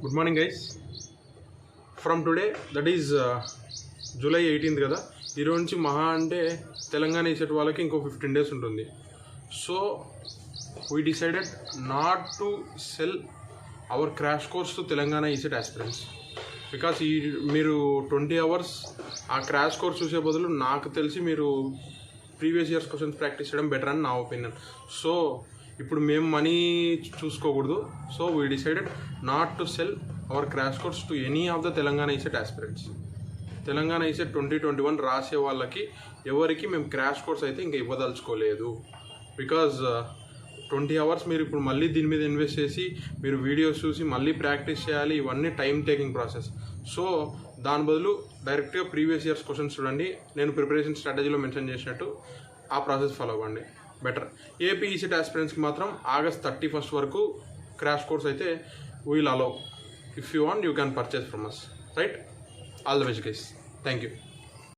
Good morning guys. From today that is July 18th కదా. ఈరోజు నుంచి మహా అంటే తెలంగాణ ఈసెట్ వాళ్ళకి ఇంకో 15 days ఉంటుంది. So we decided not to sell our crash course to Telangana ECET aspirants. Because మీరు 20 hours ఆ క్రాష్ కోర్స్ చూసే బదులు నాకు తెలిసి మీరు ప్రీవియస్ ఇయర్స్ క్వశ్చన్స్ ప్రాక్టీస్ చేయడం బెటర్ అని నా ఒపీనియన్. సో ఇప్పుడు మేము మనీ చూసుకోకూడదు. So we decided not to sell our crash course to any of the Telangana ECET aspirants. Telangana ECET 2021 రాసే వాళ్ళకి ఎవరికి మేము క్రాష్ కోర్స్ అయితే ఇంకా ఇవ్వదలుచుకోలేదు. బికాజ్ 20 hours మీరు ఇప్పుడు మళ్ళీ దీని మీద ఇన్వెస్ట్ చేసి మీరు వీడియోస్ చూసి మళ్ళీ ప్రాక్టీస్ చేయాలి. ఇవన్నీ టైం టేకింగ్ ప్రాసెస్. సో దాని బదులు డైరెక్ట్గా ప్రీవియస్ ఇయర్స్ క్వశ్చన్స్ చూడండి. నేను ప్రిపరేషన్ స్ట్రాటజీలో మెన్షన్ చేసినట్టు ఆ ప్రాసెస్ ఫాలో అవ్వండి, బెటర్. ఏపీ ఈసెట్ ఆస్పిరెంట్స్కి మాత్రం August 31st వరకు క్రాష్ కోర్స్ అయితే we'll allow. If you want you can purchase from us, right? All the best guys. Thank you.